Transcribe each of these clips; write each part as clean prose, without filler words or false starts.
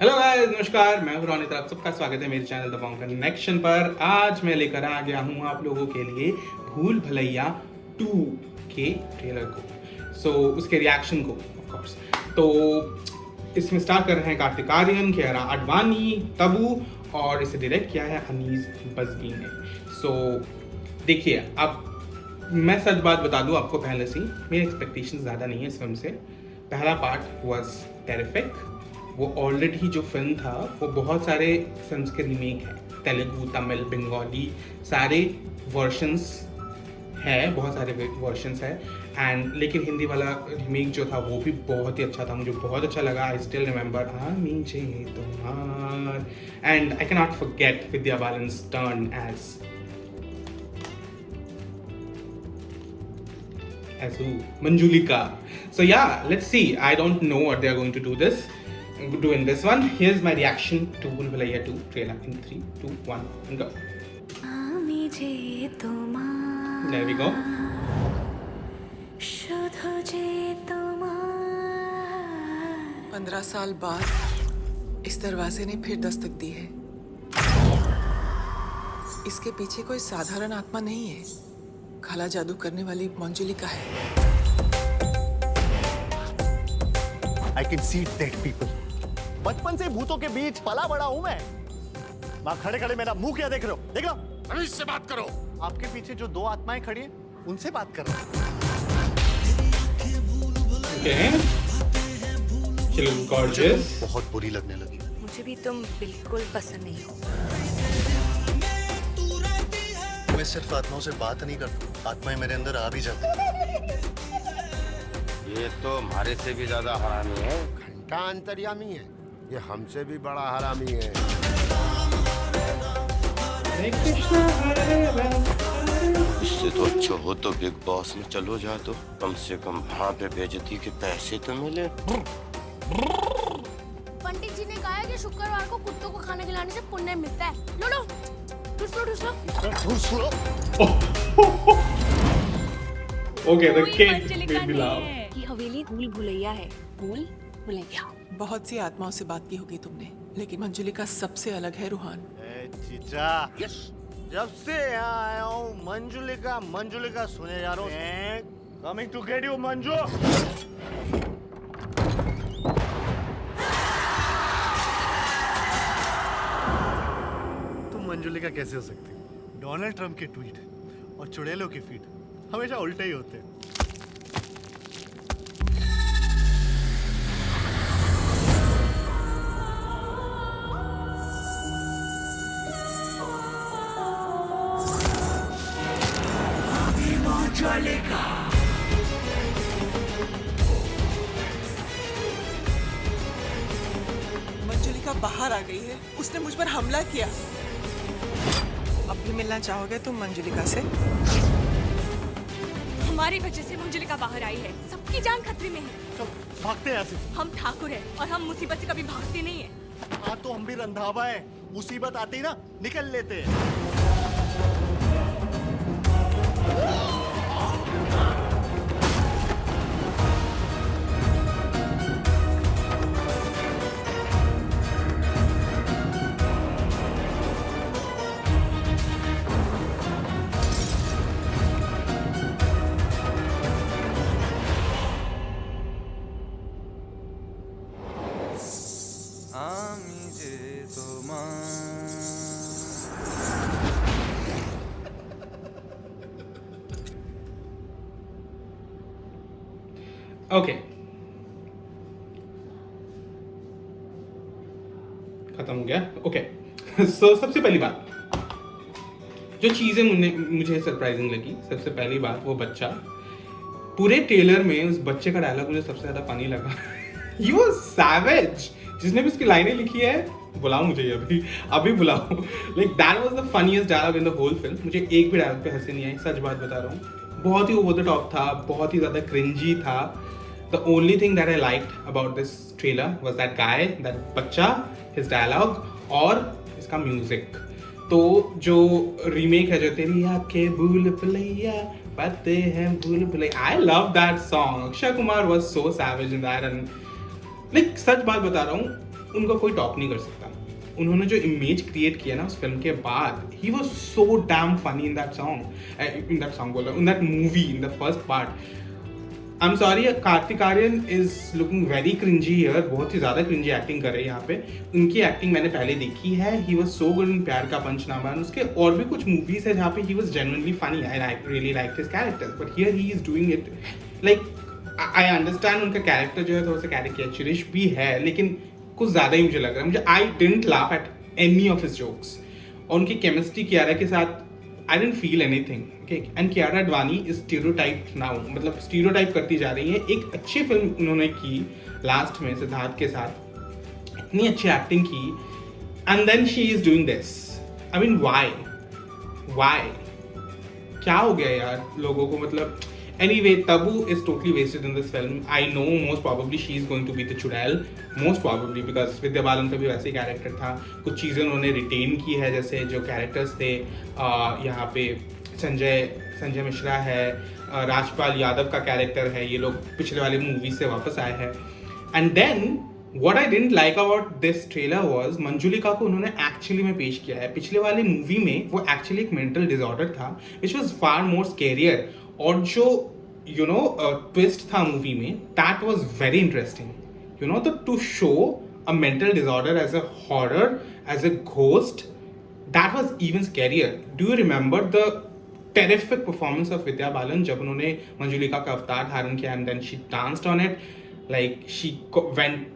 Hello guys, नमस्कार। मैं हूं रोनित, आप सबका स्वागत है मेरे चैनल द बॉन्ग कनेक्शन पर। आज मैं लेकर आ गया हूं आप लोगों के लिए भूल भुलैया 2 के ट्रेलर को, उसके रिएक्शन को ऑफ कोर्स। तो इसमें स्टार कर रहे हैं कार्तिक आर्यन, कियारा आडवाणी, तब्बू और इसे डायरेक्ट किया है अनीस बज़मी ने। देखिए, अब मैं सच बात बता दूं आपको, पहले से ही मेरी एक्सपेक्टेशन ज़्यादा नहीं है इस फिल्म से। पहला पार्ट वाज टेरिफिक। वो ऑलरेडी जो फिल्म था वो बहुत सारे फिल्म्स के रीमेक है, तेलुगु, तमिल, बंगाली, सारे वर्शंस है, बहुत सारे वर्शंस है। एंड लेकिन हिंदी वाला रीमेक जो था वो भी बहुत ही अच्छा था, मुझे बहुत अच्छा लगा। आई स्टिल रिमेंबर नीचे तुम्हार, and I can not forget Vidya Balan's turn as who? Manjulika. So yeah, let's see. I don't know what they are going to do in this one. Here's my reaction to Bhool Bhulaiya 2 trailer in 3, 2, 1, and go. There we go. 15 साल बाद इस दरवाजे ने फिर दस्तक दी है। इसके पीछे कोई साधारण आत्मा नहीं है, काला जादू करने वाली मंजुलिका है। I can see dead people. बचपन से भूतों के बीच पला बड़ा हूं मैं। वहां खड़े खड़े मेरा मुंह क्या देख रहे हो? देख लो, अनीस से बात करो। आपके पीछे जो 2 आत्माएं खड़ी हैं, उनसे बात कर रहा हूं। Okay. She looks gorgeous. बहुत बुरी लगने लगी। मुझे भी तुम बिल्कुल पसंद नहीं हो। मैं सिर्फ आत्माओं से बात नहीं करता, आत्माएं मेरे अंदर आ भी जाती हैं। ये तो हमारे से भी ज्यादा हरामी है। घंटा अंतर्यामी है, ये हमसे भी बड़ा हरामी है। इससे तो अच्छा हो तो बिग बॉस में चलो जा, तो कम से कम वहाँ पे बेइज्जती के पैसे तो मिले। पंडित जी ने कहा है कि शुक्रवार को कुत्तों को खाना खिलाने से पुण्य मिलता है। लो लो, ढूस लो। Okay, the kid made me laugh. ये हवेली भूल भुलैया है, भूल भुलैया। बहुत सी आत्माओं से बात की होगी तुमने, लेकिन मंजुलिका सबसे अलग है रूहान। चीचा, जब से यहाँ आया हूँ मंजुलिका सुने जा रहा हूँ। Coming to get you Manju. तुम मंजुलिका कैसे हो सकती? डोनाल्ड ट्रंप के ट्वीट और चुड़ैलों के फीड हमेशा उल्टे ही होते हैं। मंजुलिका बाहर आ गई है, उसने मुझ पर हमला किया। अब भी मिलना चाहोगे तुम मंजुलिका से? हमारी वजह से मंजुलिका बाहर आई है, सबकी जान खतरे में है। तो भागते हैं यहाँ से। हम ठाकुर हैं और हम मुसीबत से कभी भागते नहीं हैं। हाँ तो हम भी रंधावा है, मुसीबत आती ही ना निकल लेते हैं। ओके, खत्म हो गया। ओके, सो सबसे पहली बात, जो चीज़ें मुझे सरप्राइजिंग लगी, सबसे पहली बात वो बच्चा। पूरे ट्रेलर में उस बच्चे का डायलॉग मुझे सबसे ज़्यादा फनी लगा। He was savage. जिसने भी उसकी लाइनें लिखी है, बुलाओ मुझे अभी बुलाओ। Like that was the funniest dialogue in the whole film. मुझे एक भी डायलॉग पे हंसी नहीं आई, सच बात बता रहा हूँ। बहुत ही ओवर द टॉप था, बहुत ही ज़्यादा क्रिंजी था। The only thing that I liked about this trailer was that guy, that बच्चा, his dialogue और इसका music। तो जो रीमेक है, जो तेरी आंखें भूल भुलैया बातें हैं भूल Bhulaiyaa, I love that song. Akshay Kumar was so savage in that, and like सच बात बता रहा हूँ, उनका कोई टॉप नहीं कर सकता। उन्होंने जो इमेज क्रिएट किया ना उस फिल्म के बाद, he was so damn funny in that song बोला, in that movie, in the first part. I am sorry, Kartik Aaryan is looking very cringy here, बहुत ही ज़्यादा क्रिंजी एक्टिंग कर रहे हैं यहाँ पे। उनकी एक्टिंग मैंने पहले देखी है, ही वॉज सो गुड इन प्यार का पंचनामा, उसके और भी कुछ मूवीज है जहाँ पे he was genuinely funny, I really like his characters, but here he is doing it like, I understand उनका कैरेक्टर जो है थोड़ा सा कैरिकेचरिश भी है, लेकिन कुछ ज़्यादा ही मुझे लग रहा है। मुझे I didn't laugh at any of his jokes, और उनकी केमिस्ट्री कियारा के साथ I didn't feel anything, okay. And Kiara Advani is stereotype now, मतलब स्टीरियोटाइप करती जा रही है। एक अच्छी फिल्म उन्होंने की लास्ट में सिद्धार्थ के साथ, इतनी अच्छी एक्टिंग की, and then she is doing this. I mean why क्या हो गया यार लोगों को, मतलब anyway, Tabu is totally wasted in this film. I know most probably she is going to be the Chudail, most probably, because Vidya Balan का भी वैसे ही कैरेक्टर था। कुछ चीज़ें उन्होंने रिटेन की है, जैसे जो कैरेक्टर्स थे यहाँ पे संजय मिश्रा है, राजपाल यादव का कैरेक्टर है, ये लोग पिछले वाले मूवी से वापस आए हैं। And then what I didn't like about this trailer was Manjulika को उन्होंने एक्चुअली में पेश किया है। पिछले वाले मूवी में वो एक्चुअली एक मेंटल डिसऑर्डर था, which was far more scarier, और जो ट्विस्ट था मूवी में, दैट वाज वेरी इंटरेस्टिंग, तो to show a mental disorder as a horror, as a ghost, that was even scarier. Do you remember the terrific performance of Vidya Balan जब उन्होंने मंजुलिका का अवतार धारण किया, and then she danced on it, like she went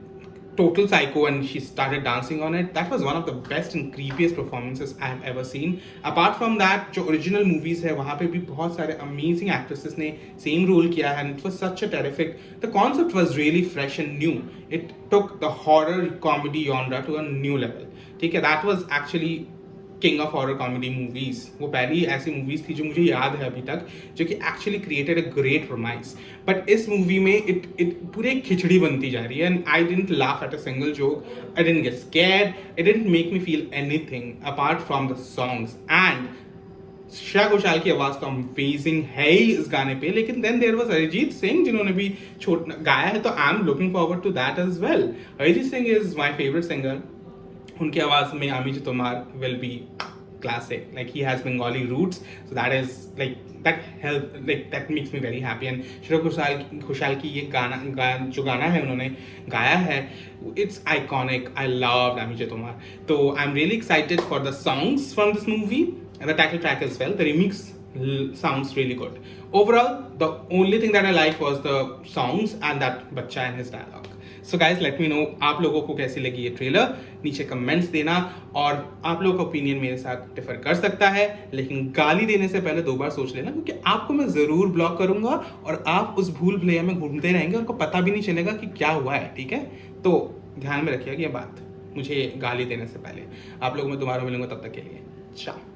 total psycho and she started dancing on it. That was one of the best and creepiest performances I have ever seen. Apart from that, जो original movies है वहाँ पे भी बहुत सारे amazing actresses ने same role किया है, and it was such a terrific, the concept was really fresh and new. It took the horror comedy genre to a new level. ठीक है, that was actually king of horror comedy movies. वो पहली ऐसी movies थी जो मुझे याद है अभी तक, जो कि actually created a great promise. But इस मूवी में इट पूरे खिचड़ी बनती जा रही है, and I didn't laugh at a single joke, I didn't get scared, it didn't make me feel anything apart from the songs. And Shreya Ghoshal की आवाज तो अमेजिंग है ही इस गाने पे, लेकिन then there was Arijit Singh जिन्होंने भी गाया है, तो I am looking forward to that as well. Arijit Singh is my favourite singer. उनकी आवाज में Ami Je Tomar will be classic, like he has Bengali roots, so that is like that makes me very happy. And Shreya Ghoshal की ये जो गाना है उन्होंने गाया है, it's iconic. I love आमी जो तुम्हार, तो I'm really excited for the songs from this movie and the title track as well. The remix sounds really good. Overall, the only thing that I liked was the songs and that बच्चा and his dialogue. So guys let me know आप लोगों को कैसी लगी ये trailer, नीचे comments देना, और आप लोगों का ओपिनियन मेरे साथ डिफर कर सकता है, लेकिन गाली देने से पहले 2 बार सोच लेना, क्योंकि आपको मैं ज़रूर ब्लॉक करूंगा और आप उस भूल भुलैया में घूमते रहेंगे और आपको पता भी नहीं चलेगा कि क्या हुआ है, ठीक है। तो ध्यान में रखिएगा ये बात, मुझे गाली देने से पहले। आप लोगों में दोबारा मिलूंगा, तब तक के लिए चाओ।